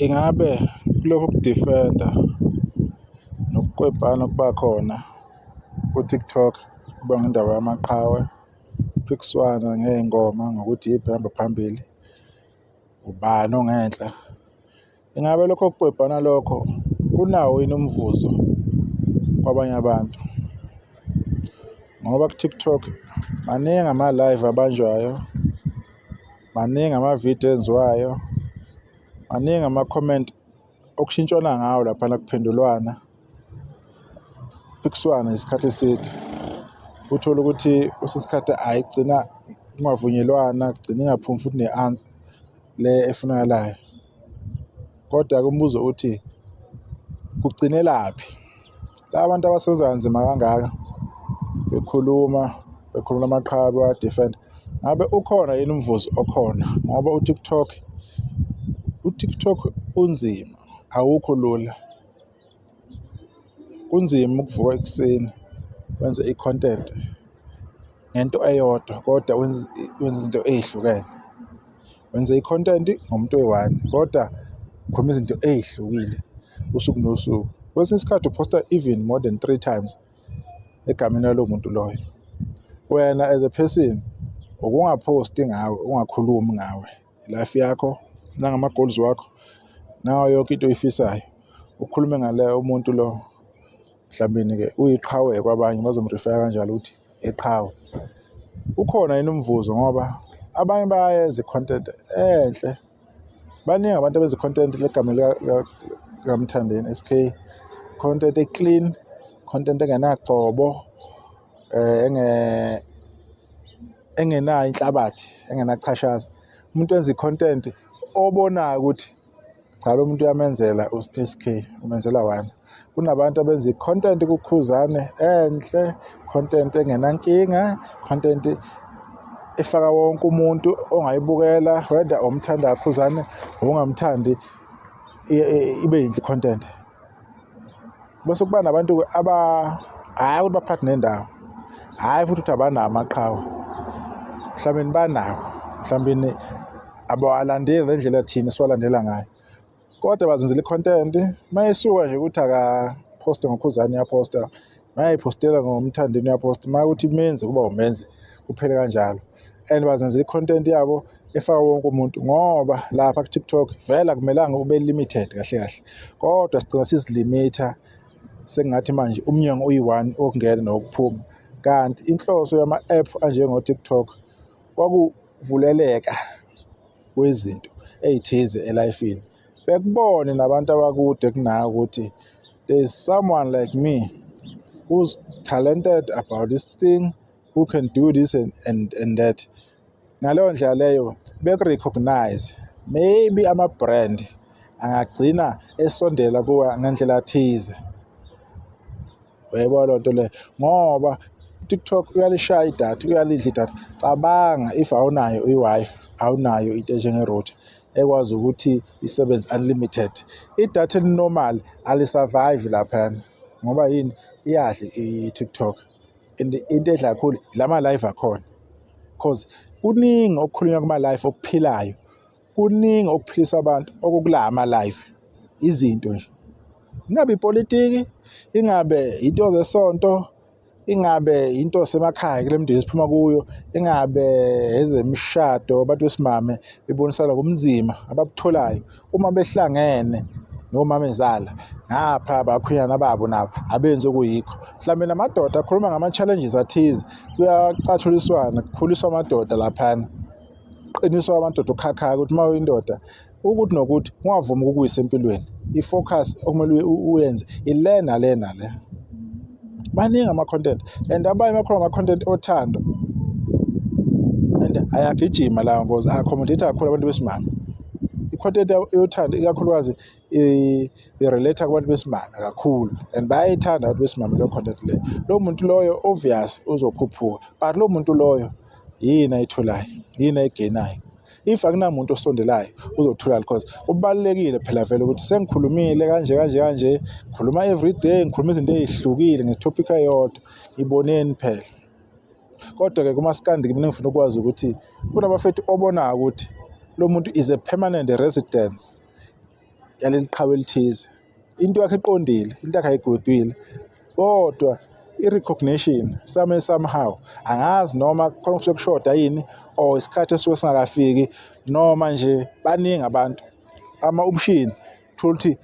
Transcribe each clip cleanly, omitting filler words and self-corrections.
Ingabe kulokhu kudifenda nokukwebhana okuba khona ku-TikTok kubanga indawo yamaqhawe, kuphikiswana ngey'ngoma ngokuthi iyiphi ehamba phambili, ubani ongenhla. Ingabe lokho kukwebhana lokho kunawo yini umvuzo kwabanye abantu? Ngoba ku-TikTok maningi ama-live abanjwayo, maningi amavidiyo enziwayo, maningi ama-comment okushintshwana ngawo laphana kuphendulwana, kuphikiswana isikhathi eside. Uthole ukuthi kwesinye isikhathi gcina kungavunyelwana, kugcina ingaphumi futhi ne-answer le efunakalayo. Kodwa-ke umbuzo uthi kugcinelaphi? Laba bantu abasebenza kanzima kangaka bekhuluma amaqhawe bewadifenda, ngabe ukhona yini umvuzo okhona? Ngoba u-TikTok unzima, awukho lula. Kunzima ukuvuka ekuseni wenze i-content ngento eyodwa kodwa wenze izinto ey'hlukene. Wenze i-content ngomuntu oyi-one kodwa ukhuluma izinto ey'hlukile usuku nosuku. Kwesinye isikhathi uphosta even more than 3 times egameni lalowo muntu loyo. Wena as a person ukungaphosti ngawe, ungakhulumi ngawe, i-life yakho, nangama-goals wakho, nayo yonke into oyifisayo, ukhulume ngaloyo umuntu lo, mhlawumbe-ke uyiqhawe kwabanye bazomrifera kanjalo ukuthi iqhawe. Ukhona yini umvuzo? Ngoba abanye bayenza i-content enhle, baningi abantu abenza i-content legameni likaMthandeni SK, content e-clean, content engenagcobo, engenayo inhlabathi, engenachashaza. Umuntu wenza i-content obonayo ukuthi cha lo muntu uyamenzela u-SK, umenzela wani. Kunabantu abenza i-content kukhuzane enhle, content engenankinga, content efaka wonke umuntu ongayibukela, whether umthanda kakhuzane ungamthandi, ibe yinhle i-content. Bese kuba nabantu hhayi ukuthi baphathe nendawo, hhayi futhi ukuthi abanawo amaqhawe, mhlawumbe banawo, mhlawumbe abawalandeli ngendlela thina siwalandela ngayo, kodwa bazenzela i-content. Mayisuka nje ukuthi akaphoste ngokhuzane uyaphosta, mayiphostela ngomthandeni uyaphosta, makuthi menzi kuba umenzi, kuphele kanjalo. And bazenzela i-content yabo efaka wonke umuntu ngoba lapha ku-TikTok vele akumelanga ube limited kahle kahle, kodwa sigcina sizilimitha sekungathi manje umnyango uyi-one wokungena nowokuphuma. Kanti inhloso yama-app anjengo-TikTok kwakuvuleleka kwezinto ey'thize elifini. Bekubone nabantu abakude kunawe ukuthi there is someone like me who's talented about this thing, who can do this and that. Ngaleyo ndlela leyo beku-recognize, maybe ama-brand angagcina esondela kuwe ngendlela thize. Uyayibona lonto leyo, ngoba TikTok uyalishaya idatha, uyalidla idatha. Cabanga if awunayo i-Wi-Fi, awunayo into enjenge-router ekwazi ukuthi isebenze unlimited. Idatha eli-normal ali-survive laphayana ngoba yini? Iyadla i-TikTok. And into edla kakhulu lama-live akhona, because kuningi okukhulunywa kuma-live okuphilayo, kuningi okuphilisa abantu okukula ama-live, izinto nje. Ingabe ipolitiki, ingabe into zesonto, ingabe into semakhaya kule mndeni siphuma kuyo, ingabe ezemishado abantu besimame bebonisana ngobunzima ababutholayo uma behlangene nomamezala ngapha abakhwenyana babo nabo abenzi okuyikho. Mhlawumbe namadoda akhuluma ngama-challenges athize, kuyacathuliswana, kukhuliswa amadoda laphana, qiniswa amadoda ukukhakhaya ukuthi uma uyindoda ukuthi nokuthi ungavumi ukukuyisa empilweni, i-focus okumele uyenze ile nale nale. Maningi ama-content and abanye bakhona ama-content othando and ayagijima lawo because accommodate kakhulu abantu besimame. I-content yothando ikakhulukazi i-relate kubantu besimame kakhulu and bayayithanda abantu besimame leyo content leyo. Lowo muntu loyo obvious uzokhuphuka, but lowo muntu loyo yini ayitholayo, yini ayigenayo? If akunamuntu osondelayo uzothula because kubalulekile phela vele ukuthi sengikhulumile kanje, ngikhuluma everyday, ngikhuluma izinto ey'hlukile nge-topic eyodwa, ngiboneni phela. Kodwa-ke kumaskandi mina ngifuna ukwazi ukuthi kunabafethu obonayo ukuthi lo muntu is a permanent residence yaleli qhawe elithize, into yakhe iqondile, into yakhe ayigwedwile, kodwa i-recognition somehow angazi noma khona kusuke kushoda yini or isikhathi esuke singakafiki noma nje baningi abantu umshini thola ukuthi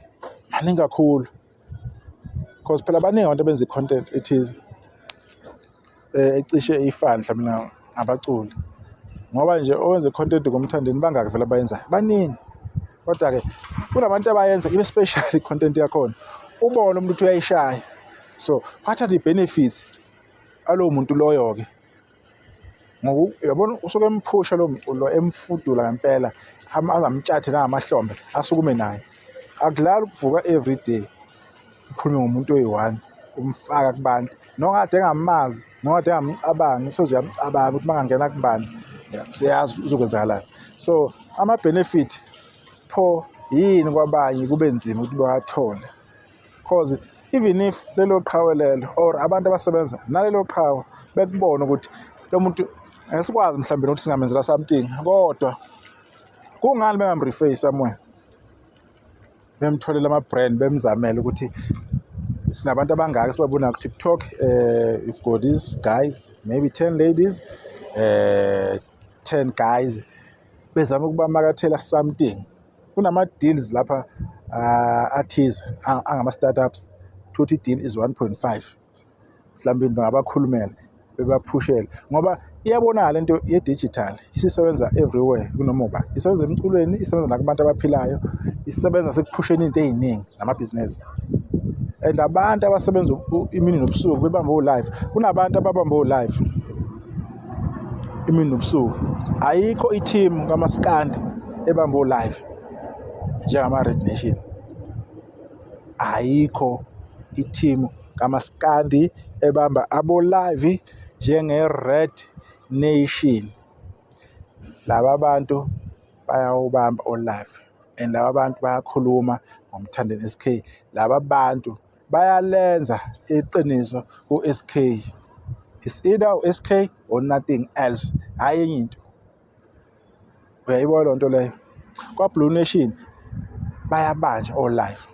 maningi kakhulu because phela baningi abantu abenza i-content ethize ecishe ifani mhlawumbe ngabaculi ngoba nje owenza i-content ngomthandeni bangaki vele abayenzayo baningi. Kodwa-ke kunabantu abayenza ibe special i-content yakhona ubone umuntu uyayishaya, so wathatha i-benefits alowo muntu loyo-ke ngoba uyabona usuke emphusha lo mculo emfudula ngempela azamtshathe nangamahlombe asukume naye. Akulala ukuvuka every day ukhulume ngomuntu oyi-one umfaka kubantu nokade engamazi nokade engamcabangi usoze uyamcabanga ukuthi mangangena kubani useyazi uzokwenzakalani. So ama-benefit pho yini kwabanye kube nzima ukuthi bawathole because even if lelo qhawe lelo or abantu abasebenza nalelo qhawe bekubona ukuthi lo muntu asikwazi mhlawumbe ukuthi singamenzela something, kodwa kungani bengamreface somewhere, bemtholela ama-brand bemzamela ukuthi sinabantu abangaki sibabona ku-TikTok, we've got these guys, maybe 10 ladies, 10 guys, bezama ukubamakathela something. Kunama-deals lapha athize angama-startups, thothi i-deal is 1.5 mhlawumbe bangabakhulumela bebaphushele ngoba iyabonakala lento ye-digital isisebenza everywhere kunoma uba isebenza emculweni, isebenza nakubantu abaphilayo, isebenza sekuphusheni into ey'ningi namabhizinisi. And abantu abasebenza imini nobusuku bebamba o-live, kunabantu ababamba o-live imini nobusuku. Ayikho i-team kamaskandi ebamba o-live njengama-Red Nation, ayikho i-team kamaskandi ebamba abo-live njenge-Red Nation. Laba bantu bayawubamba o-live and laba bantu bayakhuluma ngomthandeni SK. Laba bantu bayalenza iqiniso ku-SK. It's either SK or nothing else, hhayi enye into. Uyayibona loo nto leyo? Kwa-Blue Nation bayabanja o-live,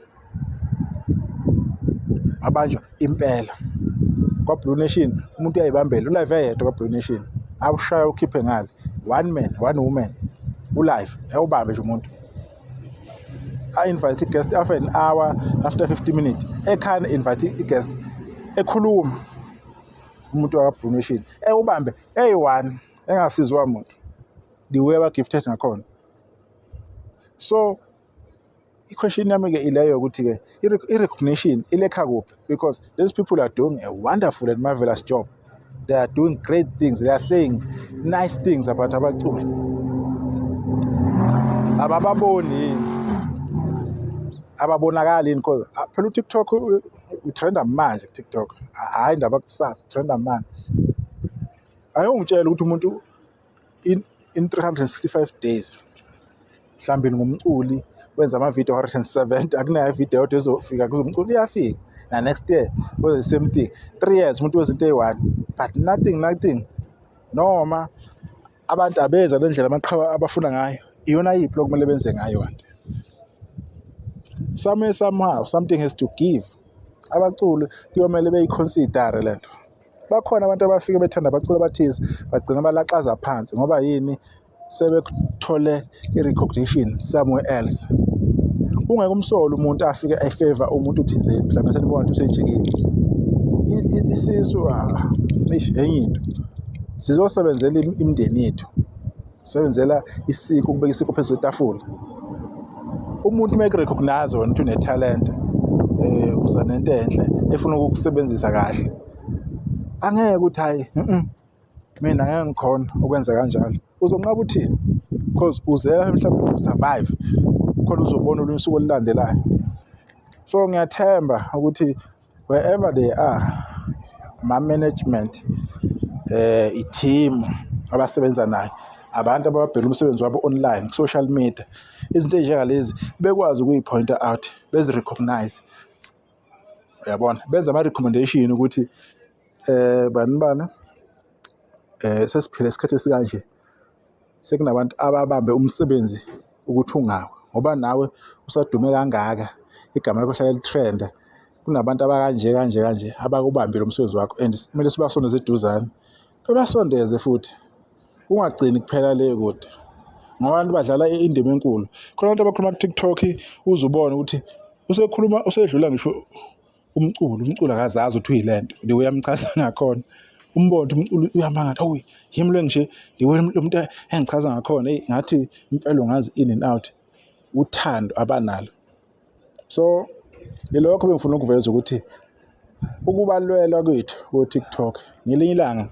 babanjwa impela. Kwa-Blue Nation umuntu uyayibambela u-live eyedwa kwa-Blue Nation awushaya ukhiphe ngale, one man one woman u-live awubambe nje umuntu. I-invite i-guest after an hour, after 50 minutes ekhane invite i-guest ekhuluma umuntu waka-Blue Nation ubambe eyi-one engasizwa muntu the way aba-gifted ngakhona. So i-question yami-ke ileyo ukuthi-ke i-recognition ilekha kuphi, because these people are doing a wonderful and marvelous job. They are doing great things, they are saying nice things about abaculi. Abababoni ababonakali yini because phela u-TikTok utrenda manje ku-TikTok, hhayi indaba kusasa utrenda manje. Ayongitshela ukuthi umuntu in 365 days mhlawumbe ngumculi wenza amavidiyo 170, akunayo ividiyo yodwa ezofika kuzomculi iyafika na next year wenza the same thing. 3 years umuntu wenza into eyi-one but nothing. Noma abantu abenza le ndlela amaqhawe abafuna ngayo, iyona yiphi lo kumele benze ngayo kanti. Somehow something has to give. Abaculi kuyomele beyiconsidere lento. Bakhona abantu abafike bethanda abaculi abathize bagcina balaqaza phansi ngoba yini sebekuthole i-recognition somewhere else. Ungeke umsolo umuntu afike efavor umuntu thizeni mhlawumbe senibona ukuthi usejikile. Isisu enye into sizosebenzela imindeni yethu, sebenzela isiko, ukubeka isiko phezu kwetafula. Umuntu uma ekurecognize wena ukuthi une-talent, uza nento enhle efuna ukukusebenzisa kahle, angeke ukuthi hhayi mina ngeke ngikhona ukwenza kanjalo. Uzonqaba uthini? Because uzela mhlawumbe usurvive, khona uzobona olunye usuku olulandelayo. So ngiyathemba ukuthi wherever they are, ama-management, i-team abasebenza nayo, abantu ababheka umsebenzi wabo online ku-social media, izinto ey'njengalezi bekwazi ukuyi-pointa out, bezi-recognize. Uyabona, benza ama-recommendation ukuthi bani sesiphila isikhathi esikanje, sekunabantu ababambe umsebenzi ukuthi ungawe. ngoba nawe usadume kangaka, igama lakho hlale litrenda, kunabantu abakanje abakubambile umsebenzi wakho and kumele sibasondeze eduzane. Bebasondeze futhi, ungagcini kuphela le kude ngoba abantu badlala indima enkulu. Khona abantu abakhuluma ku-TikTok uzubone ukuthi usedlula ngisho umculo akazazi ukuthi uyilento le uyamchaza ngakhona, umbone ukuthi umculo uyamanga, awu yimi lo ngisho lo muntu engichaza ngakhona, ngathi impela ungazi in and out, uthando abanalo. So yilokho bengifuna ukuveza ukuthi ukubalwela kwethu ku-TikTok ngelinye ilanga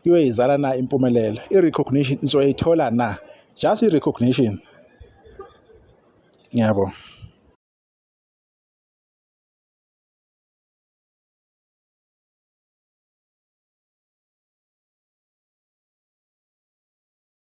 kuyoyizala na impumelelo, i-recognition izoyithola na, just i-recognition. Ngiyabonga.